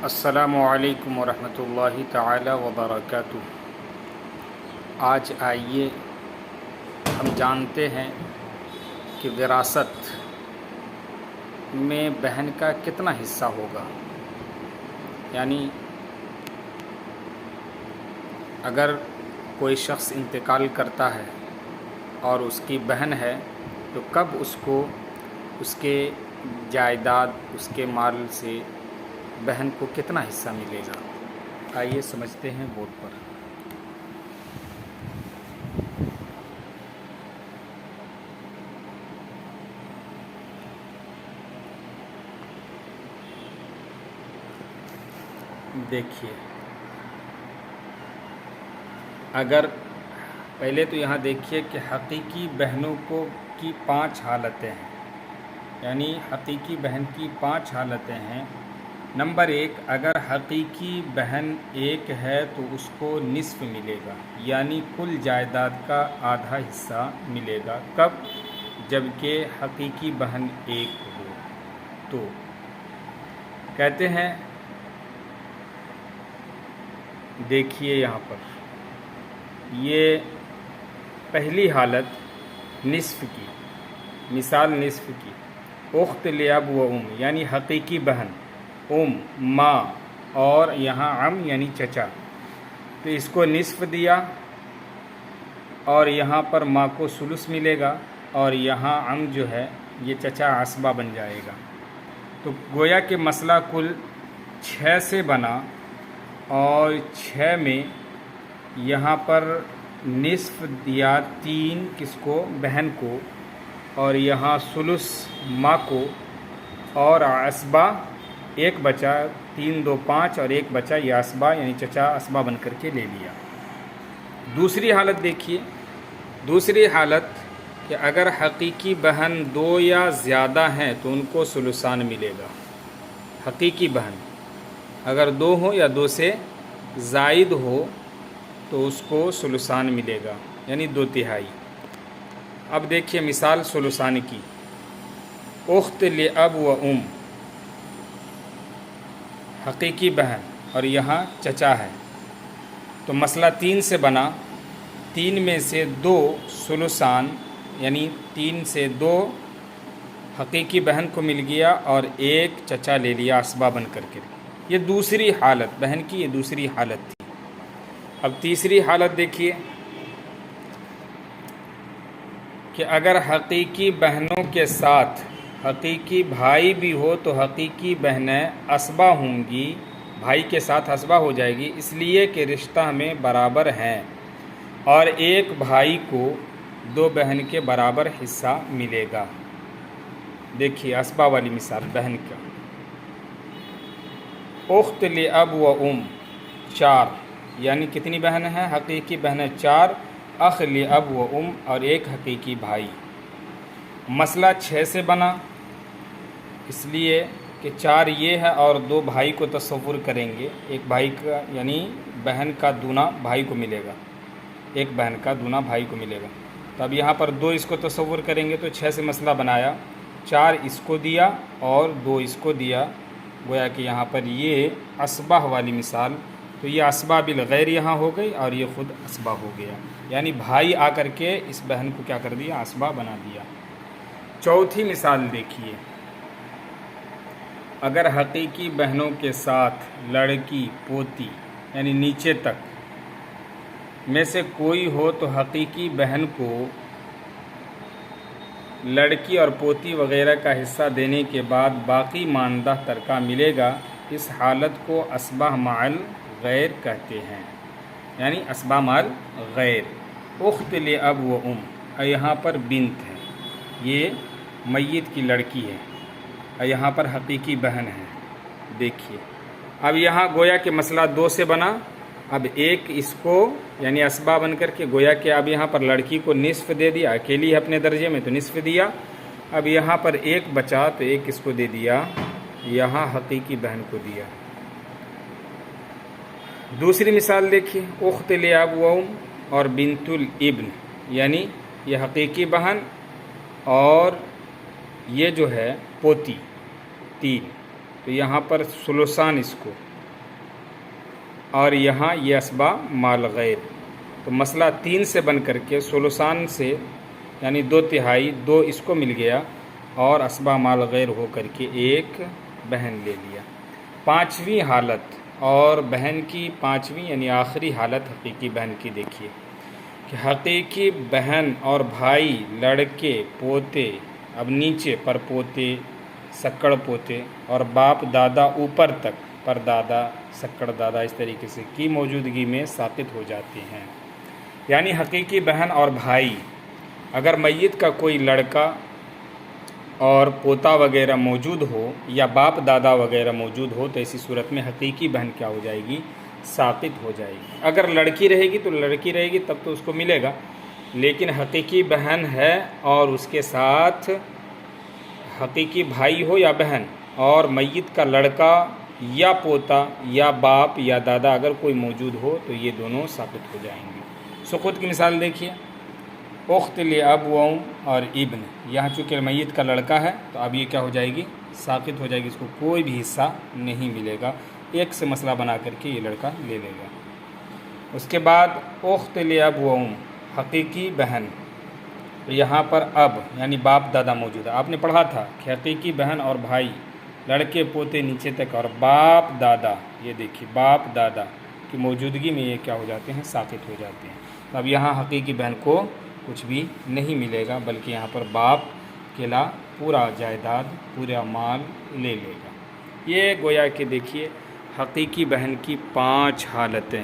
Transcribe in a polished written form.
السلام علیکم ورحمۃ اللہ تعالی وبرکاتہ۔ آج آئیے ہم جانتے ہیں کہ وراثت میں بہن کا کتنا حصہ ہوگا، یعنی اگر کوئی شخص انتقال کرتا ہے اور اس کی بہن ہے تو کب اس کو اس کے جائیداد، اس کے مال سے بہن کو کتنا حصہ ملے گا۔ آئیے سمجھتے ہیں بورڈ پر۔ دیکھیے، اگر پہلے تو یہاں دیکھیے کہ حقیقی بہنوں کی 5 حالتیں ہیں، یعنی حقیقی بہن کی 5 حالتیں ہیں۔ نمبر 1، اگر حقیقی بہن ایک ہے تو اس کو نصف ملے گا، یعنی کل جائیداد کا آدھا حصہ ملے گا۔ کب؟ جبکہ حقیقی بہن ایک ہو تو کہتے ہیں، دیکھیے یہاں پر یہ پہلی حالت نصف کی، مثال نصف کی، اخت لاب و ام یعنی حقیقی بہن، ام ماں اور یہاں عم یعنی چچا، تو اس کو نصف دیا اور یہاں پر ماں کو ثلث ملے گا اور یہاں عم جو ہے یہ چچا عصبہ بن جائے گا۔ تو گویا کہ مسئلہ کل 6 سے بنا اور 6 میں یہاں پر نصف دیا 3 کس کو؟ بہن کو، اور یہاں ثلث ماں کو، اور عصبہ ایک بچا، 3 2 5 اور ایک بچا، یہ عصبہ یعنی چچا عصبہ بن کر کے لے لیا۔ دوسری حالت دیکھیے، دوسری حالت کہ اگر حقیقی بہن 2 یا زیادہ ہیں تو ان کو ثلثان ملے گا۔ حقیقی بہن اگر 2 ہو یا 2 سے زائد ہو تو اس کو ثلثان ملے گا، یعنی 2/3۔ اب دیکھیے مثال ثلثان کی، اخت لاب و ام، حقیقی بہن اور یہاں چچا ہے، تو مسئلہ 3 سے بنا، 3 میں سے 2 ثلثان یعنی 3 سے 2 حقیقی بہن کو مل گیا اور 1 چچا لے لیا عصبہ بن کر کے۔ یہ دوسری حالت بہن کی، یہ دوسری حالت تھی۔ اب تیسری حالت دیکھیے کہ اگر حقیقی بہنوں کے ساتھ حقیقی بھائی بھی ہو تو حقیقی بہنیں عصبہ ہوں گی، بھائی کے ساتھ عصبہ ہو جائے گی، اس لیے کہ رشتہ میں برابر ہیں اور ایک بھائی کو 2 بہن کے برابر حصہ ملے گا۔ دیکھیے عصبہ والی مثال بہن کا، اخت لاب و ام 4، یعنی کتنی بہن ہیں؟ حقیقی بہنیں 4، اخ لاب و ام اور 1 حقیقی بھائی۔ مسئلہ 6 سے بنا، اس لیے کہ 4 یہ ہے اور 2 بھائی کو تصور کریں گے، ایک بھائی کا یعنی بہن کا دونا بھائی کو ملے گا، ایک بہن کا دونا بھائی کو ملے گا۔ تو اب یہاں پر 2 اس کو تصور کریں گے تو 6 سے مسئلہ بنایا، 4 اس کو دیا اور 2 اس کو دیا، گویا کہ یہاں پر یہ عصبہ والی مثال، تو یہ عصبہ بالغیر یہاں ہو گئی اور یہ خود عصبہ ہو گیا، یعنی بھائی آ کر کے اس بہن کو کیا کر دیا؟ عصبہ بنا دیا۔ چوتھی مثال دیکھیے، اگر حقیقی بہنوں کے ساتھ لڑکی، پوتی یعنی نیچے تک میں سے کوئی ہو تو حقیقی بہن کو لڑکی اور پوتی وغیرہ کا حصہ دینے کے بعد باقی ماندہ ترکہ ملے گا، اس حالت کو عصبہ مع الغیر کہتے ہیں، یعنی عصبہ مع الغیر۔ اخت لاب و ام، اور یہاں پر بنت ہے، یہ میت کی لڑکی ہے، اور یہاں پر حقیقی بہن ہے۔ دیکھیے اب یہاں گویا کہ مسئلہ 2 سے بنا، اب 1 اس کو یعنی عصبہ بن کر کے گویا کہ اب یہاں پر لڑکی کو نصف دے دیا، اکیلی ہے اپنے درجے میں تو نصف دیا، اب یہاں پر 1 بچا تو 1 اس کو دے دیا، یہاں حقیقی بہن کو دیا۔ دوسری مثال دیکھیے، اخت لاب و ام اور بنت الابن، یعنی یہ حقیقی بہن اور یہ جو ہے پوتی 3، تو یہاں پر ثلثان اس کو، اور یہاں یہ اسبا مال غیر، تو مسئلہ 3 سے بن کر کے ثلثان سے یعنی 2/3 2 اس کو مل گیا اور اسبا مال غیر ہو کر کے ایک بہن لے لیا۔ 5ویں حالت اور بہن کی 5ویں یعنی آخری حالت حقیقی بہن کی دیکھیے کہ حقیقی بہن اور بھائی، لڑکے، پوتے، اب نیچے پر پوتے، سکڑ پوتے اور باپ دادا اوپر تک پر دادا، سکڑ دادا اس طریقے سے کی موجودگی میں ساقط ہو جاتے ہیں۔ یعنی حقیقی بہن اور بھائی، اگر میت کا کوئی لڑکا اور پوتا وغیرہ موجود ہو یا باپ دادا وغیرہ موجود ہو تو ایسی صورت میں حقیقی بہن کیا ہو جائے گی؟ ساقط ہو جائے گی۔ اگر لڑکی رہے گی تو لڑکی رہے گی تب تو اس کو ملے گا، لیکن حقیقی بہن ہے اور اس کے ساتھ حقیقی بھائی ہو یا بہن اور میت کا لڑکا یا پوتا یا باپ یا دادا اگر کوئی موجود ہو تو یہ دونوں ساقط ہو جائیں گے۔ سقوط کی مثال دیکھیے، اخت لاب و ام اور ابن، یہاں چونکہ میت کا لڑکا ہے تو اب یہ کیا ہو جائے گی؟ ساقط ہو جائے گی، اس کو کوئی بھی حصہ نہیں ملے گا، ایک سے مسئلہ بنا کر کے یہ لڑکا لے لے گا۔ اس کے بعد اخت لاب و ام، حقیقی بہن، یہاں پر اب یعنی باپ دادا موجود ہے۔ آپ نے پڑھا تھا کہ حقیقی بہن اور بھائی، لڑکے پوتے نیچے تک اور باپ دادا، یہ دیکھیے باپ دادا کی موجودگی میں یہ کیا ہو جاتے ہیں؟ ساقط ہو جاتے ہیں۔ تو اب یہاں حقیقی بہن کو کچھ بھی نہیں ملے گا بلکہ یہاں پر باپ کلا پورا جائیداد، پورا مال لے لے گا۔ یہ گویا کہ دیکھیے حقیقی بہن کی 5 حالتیں